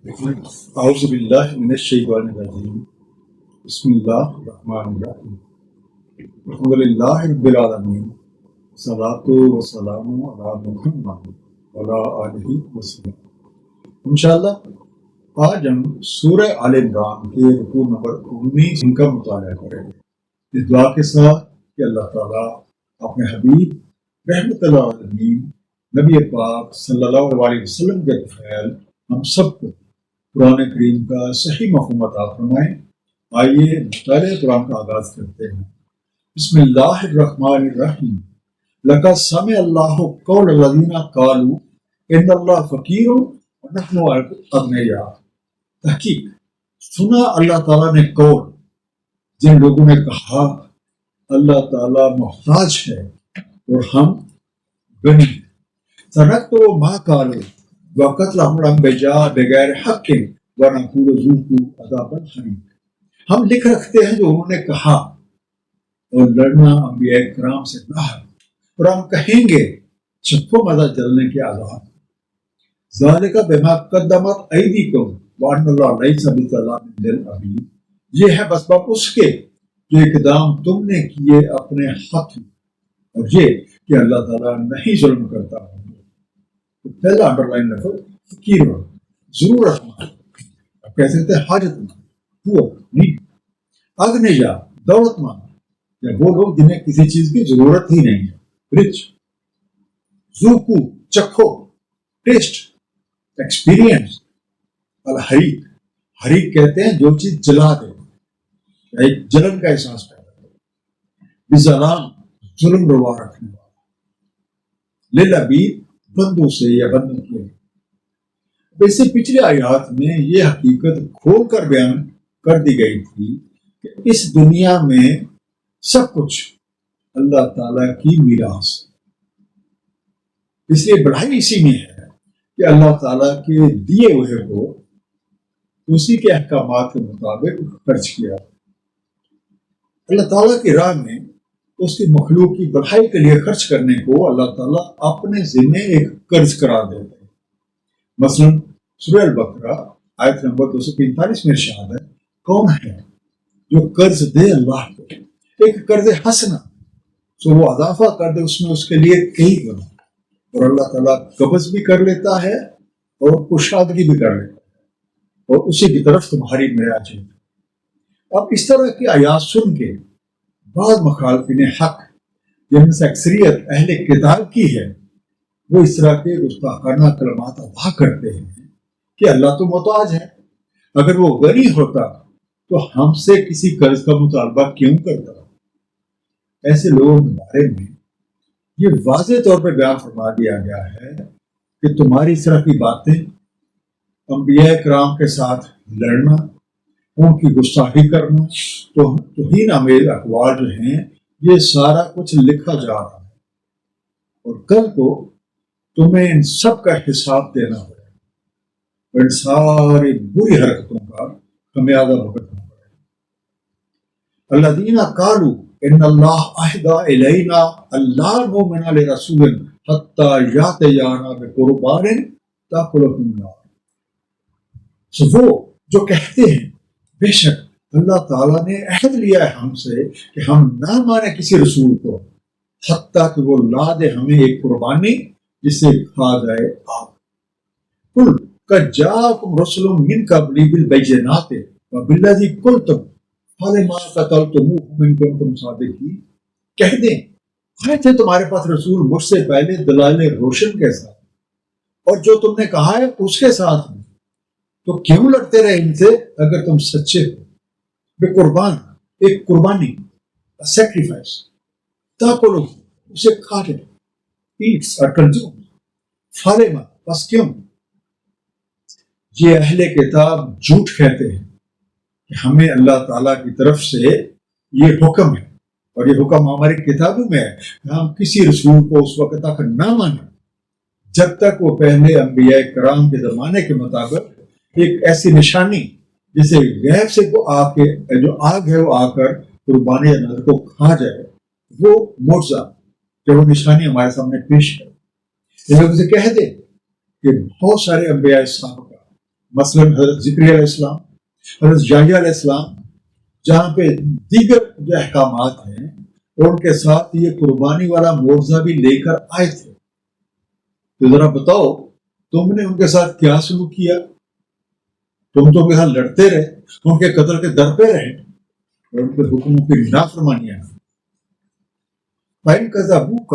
اعوذ باللہ من الشیطان الرجیم بسم اللہ الرحمن الرحیم الحمد للہ رب العالمین والصلاۃ والسلام علی محمد وعلی آلہ وسلم۔ انشاءاللہ آج ہم سورہ آل عمران کے رکوع نمبر 19 کا مطالعہ کریں گے، اس دعا کے ساتھ کہ اللہ تعالیٰ اپنے حبیب رحمت اللہ عالمین نبی پاک صلی اللہ علیہ وسلم کے فعل ہم سب کو قرآن کریم کا صحیح مفہوم عطا فرمائیں۔ آئیے مطالعہ قرآن کا آغاز کرتے ہیں۔ بسم اللہ الرحمن الرحیم۔ لقد سمع اللہ قول الذین قالوا ان اللہ فقیر ونحن اغنیاء۔ تحقیق سنا اللہ تعالیٰ نے قول جن لوگوں نے کہا اللہ تعالیٰ محتاج ہے اور ہم غنی ہیں۔ ترکتم ما قالوا وقتلهم الانبیاء بغیر حق ونقول ذوقوا عذاب الحریق۔ ہم لکھ رکھتے ہیں جو انہوں نے کہا اور لڑنا انبیاء کرام سے نہ ہے، اور ہم کہیں گے چکھو مزہ جلنے کے عذاب۔ ذالک بما قدمت ایدیکم وان اللہ لیس بظلام للعبید۔ یہ ہے بس باپ اس کے جو اقدام تم نے کیے اپنے ہاتھ میں، اور یہ کہ اللہ تعالیٰ نہیں ظلم کرتا ہے۔ پہلا انڈر لائن لفظ فقیر، ضرورت مند، آپ کہہ سکتے ہیں حاجت مند، پور، نیڈ۔ اغنیا دولت مند، یا وہ لوگ جنہیں کسی چیز کی ضرورت ہی نہیں ہے، رچ۔ ذوقوا چکھو، ٹیسٹ، ایکسپیرینس۔ الحریق، حریق کہتے ہیں جو چیز جلا دے، ایک جلن کا احساس پیدا کرے۔ بظلام ظلم روا رکھنے والا۔ للعبید بندوں سے یا بندوں کے۔ ویسے پچھلے آیات میں یہ حقیقت کھول کر بیان کر دی گئی تھی کہ اس دنیا میں سب کچھ اللہ تعالیٰ کی میراث، اس لیے بڑائی اسی میں ہے کہ اللہ تعالیٰ کے دیے ہوئے کو اسی کے احکامات کے مطابق خرچ کیا۔ اللہ تعالیٰ کی راہ میں اس کی مخلوق کی بڑھائی کے لیے خرچ کرنے کو اللہ تعالیٰ اپنے ذمے ایک قرض قرار دیتے ہیں۔ مثلا سورہ البقرہ آیت نمبر 245 میں ارشاد ہے، کون ہے جو قرض دے اللہ کو، ایک قرض حسنہ، تو وہ اضافہ کر دے اس میں اس کے لیے کئی گنا، اور اللہ تعالیٰ قبض بھی کر لیتا ہے اور کشادگی بھی کر لیتا ہے، اور اسی کی طرف تمہاری معراج ہے۔ اب اس طرح کی آیات سن کے بعض مخالفین حق جن میں سے اکثریت اہل کتاب کی ہے، وہ اس طرح کے گستاخانہ کلمات ادا کرتے ہیں کہ اللہ تو محتاج ہے، اگر وہ غنی ہوتا تو ہم سے کسی قرض کا مطالبہ کیوں کرتا۔ ایسے لوگوں کے بارے میں یہ واضح طور پر بیان فرما دیا گیا ہے کہ تمہاری اس طرح کی باتیں، انبیاء کرام کے ساتھ لڑنا، ان کی گستاخی کرنا، توہین آمیز اقوال جو ہیں، یہ سارا کچھ لکھا جا رہا ہے، اور کل کو تمہیں ان سب کا حساب دینا ہوگا، اور ان ساری بری حرکتوں کا خمیازہ بھگتنا پڑے گا۔ الذین قالوا ان اللہ عہد الینا اللہ نؤمن لرسول حتی یأتینا بقربان تأکلہ النار۔ وہ جو کہتے ہیں بے شک اللہ تعالیٰ نے عہد لیا ہے ہم سے کہ ہم نہ مانیں کسی رسول کو حتیٰ کہ وہ لا دے ہمیں ایک قربانی جسے کھا جائے آگ۔ قل قد جاءکم رسل من قبلی بالبینات وبالذی قلتم فلما قتلتموہم ان کنتم صادقین۔ کہہ دیں آئے تھے تمہارے پاس رسول مجھ سے پہلے دلائل روشن کے ساتھ، اور جو تم نے کہا ہے اس کے ساتھ میں، تو کیوں لڑتے رہے ان سے اگر تم سچے ہو۔ بے قربان، ایک قربانی، سیکریفائس، تاکلو اسے کھا لے، ایٹس اور کنزیوم، فالما بس کیوں۔ یہ اہل کتاب جھوٹ کہتے ہیں کہ ہمیں اللہ تعالیٰ کی طرف سے یہ حکم ہے، اور یہ حکم ہماری کتابوں میں ہے کہ ہم کسی رسول کو اس وقت تک نہ مانیں جب تک وہ پہلے انبیاء کرام کے زمانے کے مطابق ایک ایسی نشانی جسے غیب سے کو آ کے جو آگ ہے وہ آ کر قربانی یا نذر کو کھا جائے، وہ معجزہ کہ وہ نشانی ہمارے سامنے پیش ہے۔ یہ لوگ اسے کہہ دے کہ بہت سارے انبیاء سابقہ مثلاً حضرت ذکری علیہ السلام، حضرت یحییٰ علیہ السلام، جہاں پہ دیگر جو احکامات ہیں ان کے ساتھ یہ قربانی والا معجزہ بھی لے کر آئے تھے. تو ذرا بتاؤ تم نے ان کے ساتھ کیا سلوک کیا؟ تم تو ان کے ساتھ لڑتے رہے، ان کے قتل کے در پہ رہے اور ان کے حکموں کی نافرمانیاں. فَإِنْ كَذَبُوكَ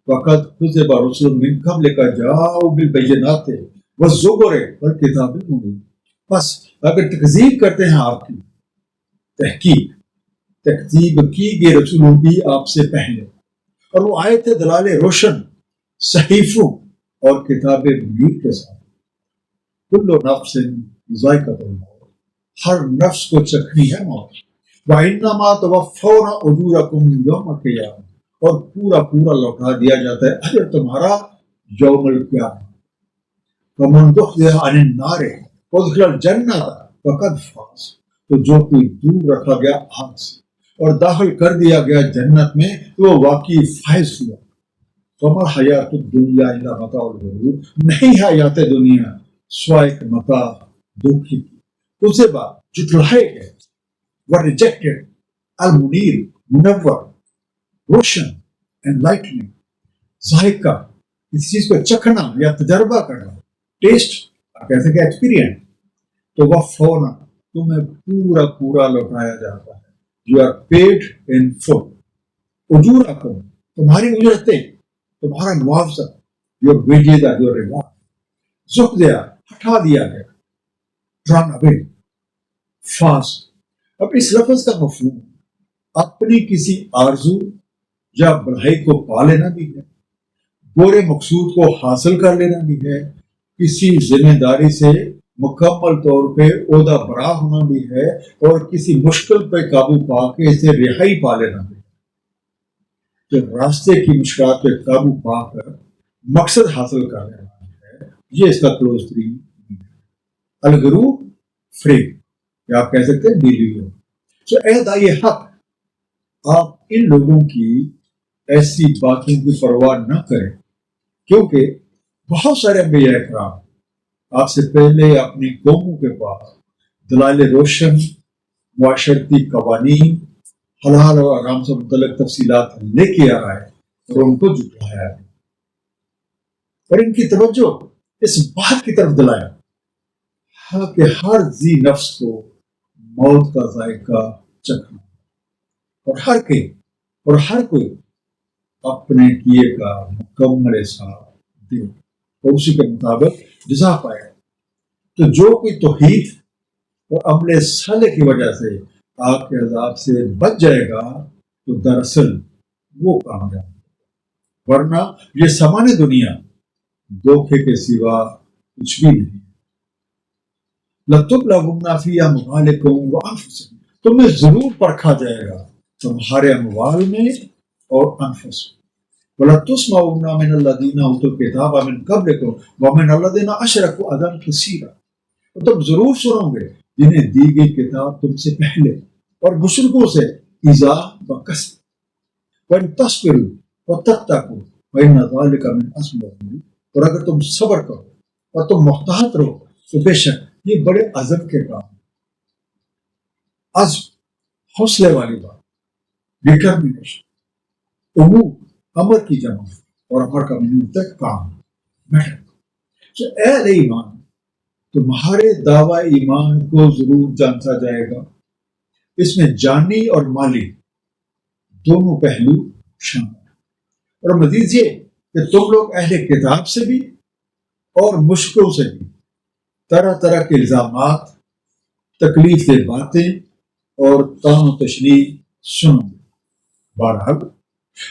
فَقَدْ كُذِبَ رُسُلٌ مِّن قَبْلِكَ جَاءُوا بِالْبَيِّنَاتِ وَالزُّبُرِ وَالْكِتَابِ الْمُبِينِ. بس اگر تکذیب کرتے ہیں آپ کی تکذیب کی گئی رسولوں کی آپ سے پہلے، اور وہ آئے تھے دلال روشن، صحیفوں اور کتاب منیر کے ساتھ. کل نفس ذائقۃ الموت، ہر نفس کو چکھنی ہے موت. وَإِنَّمَا تُوَفَّوْنَ أُجُورَكُمْ يَوْمَ الْقِيَامَةِ، اور پورا لوٹا دیا جاتا ہے اجر تمہارا یوم القیامہ. فَمَنْ زُحْزِحَ عَنِ النَّارِ وَأُدْخِلَ الْجَنَّةَ فَقَدْ فَازَ، تو جو کوئی دور رکھا گیا آگ سے اور داخل کر دیا گیا جنت میں تو وہ واقعی فائز ہوا. وَمَا الْحَيَاةُ الدُّنْيَا إِلَّا مَتَاعُ الْغُرُورِ، نہیں ہے حیات دنیا سوائے ایک متاع دھوکے کی. اس سے بعد جھٹلائے گئے، ریجیکٹڈ، المنیر منور، روشن، انلائٹننگ، ذائقہ، کسی چیز کو چکھنا یا تجربہ کرنا، ٹیسٹ، آپ کہہ سکتے ایکسپیرینس. تو وہ فوراً تمہیں پورا لوٹایا جاتا ہے. یو آر پیڈ ان فل. اجورکم، تمہاری اجرتیں، تمہارا معاوضہ، یور ویجز اور یور ریوارڈ. زخ دیا، ہٹا دیا گیا، ڈران اوے، فاسٹ. اب اس لفظ کا مفہوم اپنی کسی آرزو یا بڑائی کو پا لینا بھی ہے، پورے مقصود کو حاصل کر لینا بھی ہے، کسی ذمہ داری سے مکمل طور پہ عہدہ برا ہونا بھی ہے، اور کسی مشکل پہ قابو پا کے اسے رہائی پا لینا بھی ہے. تو راستے کی مشکلات پہ قابو پا کر مقصد حاصل کر لینا ہے، یہ اس کا کلوز ترین الغرور فریب، یا آپ کہہ سکتے ہیں ڈیلیور. تو اے دائی حق، آپ ان لوگوں کی ایسی باتوں کی پرواہ نہ کریں، کیونکہ بہت سارے انبیاء اکرام آپ سے پہلے اپنی قوموں کے پاس دلائل روشن، معاشرتی قوانین، حلال اور حرام سے متعلق تفصیلات لے کے آ رہا ہے اور ان کو جھٹلایا ہے، اور ان کی توجہ اس بات کی طرف دلایا کہ ہر ذی نفس کو موت کا ذائقہ چکھنا، اور ہر کوئی اپنے کیے کا مکمل حساب دے اور اسی کے مطابق جزا پائے. تو جو کوئی توحید اور عمل صالح کی وجہ سے آپ کے عذاب سے بچ جائے گا تو دراصل وہ کامیاب، ورنہ یہ سامان دنیا دھوکے کے سوا کچھ بھی نہیں. لَتُبْلَوُنَّ فِي أَمْوَالِكُمْ وَأَنفُسِكُمْ، تمہیں ضرور پرکھا جائے گا تمہارے اموال میں اور انفس. وَلَتُسْمَعُنَّ مِنَ الَّذِينَ أُوتُوا الْكِتَابَ مِنْ قَبْلِكُمْ وَمِنَ الَّذِينَ أَشْرَكُوا أَذًى كَثِيرًا، اور تم ضرور سنو گے جنہیں دی گئی کتاب تم سے پہلے اور مشرکوں سے ایذا و کثرت. وَإِن تَصْبِرُوا وَتَتَّقُوا فَإِنَّ ذَلِكَ مِنْ عَزْمِ الْأُمُورِ، اور اگر تم صبر کرو اور تم محتاط رہو تو بے شک یہ بڑے عزم کے کام، عزم، حوصلے والی بات، ڈٹرمنیشن. امور امر کی جمع اور امر کا معنی ہوتا ہے کام، میٹر. تو اے اہل ایمان، تمہارے دعوی ایمان کو ضرور جانتا جائے گا. اس میں جانی اور مالی دونوں پہلو شامل ہیں. اور مزید یہ کہ تم لوگ اہل کتاب سے بھی اور مشکلوں سے بھی طرح طرح کے الزامات، تکلیف دہ باتیں اور طعن و تشنیع سنو گے. بہرحال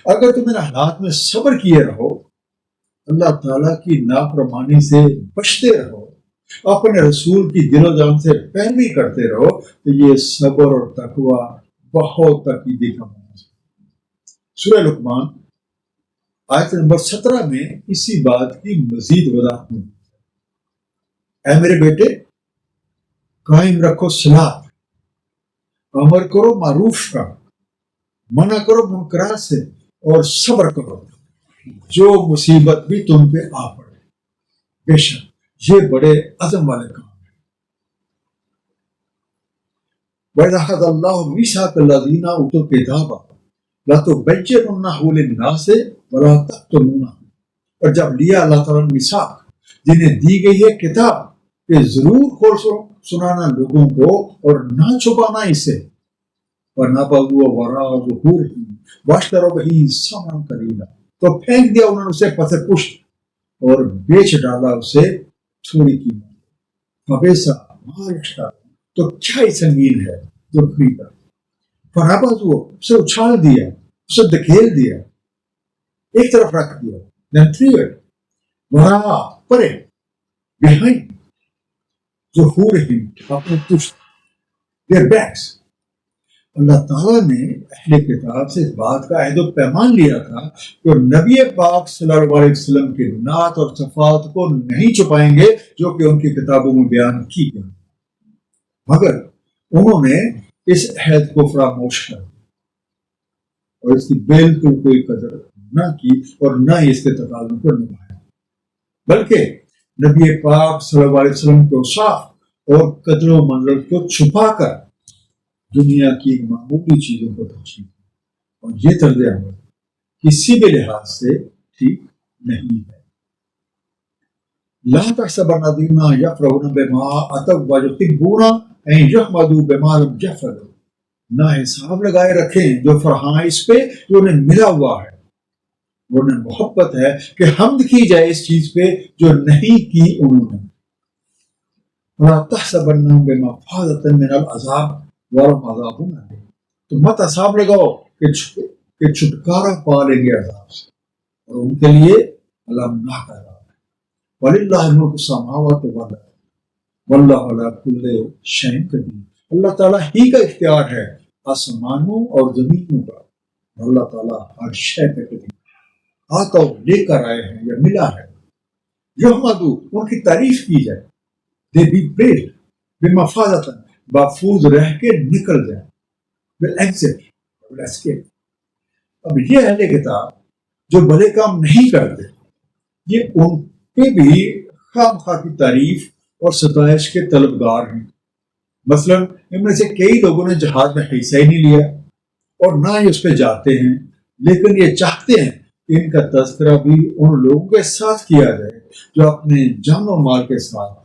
اگر تم ان حالات میں صبر کیے رہو، اللہ تعالیٰ کی نافرمانی سے بچتے رہو، اپنے رسول کی دل و جان سے پیروی کرتے رہو، تو یہ صبر اور تقوی بہت تقیدی کا معنی ہے. سورہ لقمان آیت نمبر 17 میں اسی بات کی مزید وضاحت میں، اے میرے بیٹے، قائم رکھو صلاۃ، امر کرو معروف کا، منع کرو منکرات سے، اور صبر کرو جو مصیبت بھی تم پہ آ پڑے. بے شک یہ بڑے عزم والے کام ہیں. وَإِذْ أَخَذَ اللَّهُ مِيثَاقَ الَّذِينَ أُوتُوا الْكِتَابَ لَتُبَيِّنُنَّهُ لِلنَّاسِ وَلَا تَكْتُمُونَهُ، اور جب لیا اللہ تعالیٰ نے میثاق جنہیں دی گئی ہے کتاب کہ ضرور کھول سنانا لوگوں کو اور نہ چھپانا اسے، وَنَبَذُوهُ وَرَاءَ ظُهُورِهِمْ وَاشْتَرَوْا بِهِ ثَمَنًا قَلِيلًا، تو پھینک دیا انہوں نے اسے پس پشت اور بیچ ڈالا اسے تھوڑی قیمت، فَبِئْسَ مَا يَشْتَرُونَ، تو کیا ہی سنگین ہے جو خریدا، فَنَبَذُوهُ اسے اچھال دیا، اسے دھکیل دیا، ایک طرف رکھ دیا، then threw it وراء پرے behind ظہورہم اپنے پشت their backs۔ اللہ تعالیٰ نے اہل کتاب سے اس بات کا عہد و پیمان لیا تھا کہ نبی پاک صلی اللہ علیہ وسلم کے نعت اور صفات کو نہیں چھپائیں گے جو کہ ان کی کتابوں میں بیان کی گئی، مگر انہوں نے اس عہد کو فراموش کر اور اس کی بالکل کوئی قدر نہ کی اور نہ ہی اس کے تقاضوں کو نبھایا، بلکہ نبی پاک صلی اللہ علیہ وسلم کو صاف اور قدر و منزل کو چھپا کر دنیا کی معمولی چیزوں کو ترجیح دی، اور یہ طرز عمل کسی بھی لحاظ سے ٹھیک نہیں ہے۔ لا تحسبن الذین یفرحون بما اتوا ویحبون ان یحمدوا بما لم یفعلوا، نہ حساب لگائے رکھیں جو فرحاں اس پہ جو انہیں ملا ہوا ہے، انہیں محبت ہے کہ حمد کی جائے اس چیز پہ جو نہیں کی انہوں نے۔ ولا تحسبنهم بمفازة من العذاب ولهم عذاب أليم، تو مت حساب لگاؤ کہ چھٹکارا پا لیں گے عذاب سے، اور ان کے لیے المناک عذاب ہے۔ وَلِلَّهِ مُلْكُ السَّمَاوَاتِ وَالْأَرْضِ وَاللَّهُ عَلَىٰ كُلِّ شَيْءٍ قَدِيرٌ، اللہ تعالیٰ ہی کا اختیار ہے آسمانوں اور زمینوں کا، اللہ تعالیٰ ہر شے پہ قدیر۔ آتا لے کر آئے ہیں یا ملا ہے، یحمدو ان کی تعریف کی جائے، دے بی پریزڈ بمفازۃ محفوظ رہ کے نکل جائیں، ول ایگزٹ ول اسکیپ۔ اب یہ اہل کتاب جو بھلے کام نہیں کرتے، یہ ان پہ بھی خواہ مخواہ کی تعریف اور ستائش کے طلبگار ہیں۔ مثلا ان میں سے کئی لوگوں نے جہاد میں حصہ ہی نہیں لیا اور نہ ہی اس پہ جاتے ہیں، لیکن یہ چاہتے ہیں کہ ان کا تذکرہ بھی ان لوگوں کے ساتھ کیا جائے جو اپنے جان و مال کے ساتھ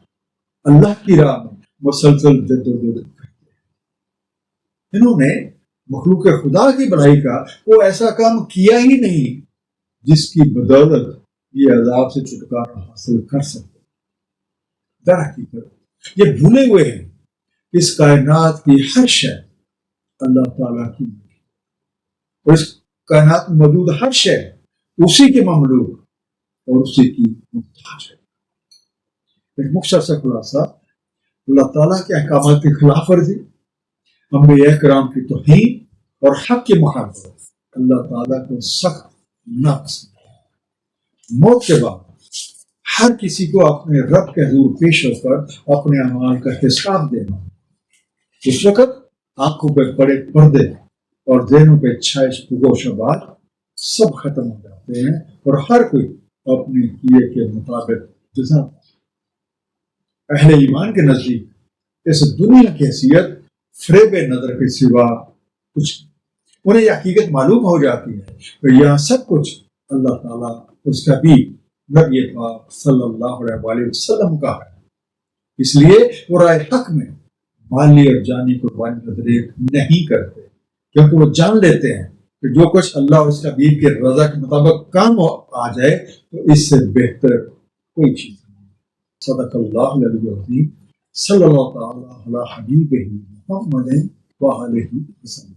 اللہ کی راہ میں مسلسل جدوجہد کرتے ہیں۔ انہوں نے مخلوق خدا کی بھلائی کا وہ ایسا کام کیا ہی نہیں جس کی بدولت یہ عذاب سے چھٹکارا حاصل کر سکتے۔ در حقیقت یہ بھولے ہوئے ہیں کہ اس کائنات کی ہر شے اللہ تعالیٰ کی ہے، اور اس کائنات میں موجود ہر شے اسی کے مملوک اور اسی کی محتاج ہے۔ ایک مختصر سا خلاصہ، اللہ تعالیٰ کے احکامات کی خلاف ورزی، انبیاء کرام کی توہین اور حق کی مخالفت اللہ تعالیٰ کو سخت ناپسند ہے۔ موت کے بعد ہر کسی کو اپنے رب کے حضور پیش ہو کر اپنے اعمال کا حساب دینا، اس وقت آنکھوں پہ پڑے پردے اور ذہنوں پہ چھائے گوش و بال سب ختم ہو جاتے ہیں اور ہر کوئی اپنے کیے کے مطابق جزا۔ اہل ایمان کے نزدیک اس دنیا کی حیثیت فریب نظر کے سوا کچھ نہیں۔ انہیں یہ حقیقت معلوم ہو جاتی ہے کہ یہاں سب کچھ اللہ تعالیٰ اس کا بھی نبی پاک صلی اللہ علیہ وآلہ وسلم کا ہے، اس لیے وہ رائے حق میں مالی اور جانی قربانی کا طریق نہیں کرتے، کیونکہ وہ جان لیتے ہیں کہ جو کچھ اللہ اور اس کا حبیب کی رضا کے مطابق کام آ جائے تو اس سے بہتر کوئی چیز نہیں۔ صدق اللہ العلی العظیم، صلی اللہ تعالی علی حبیبہ محمد وآلہ وسلم۔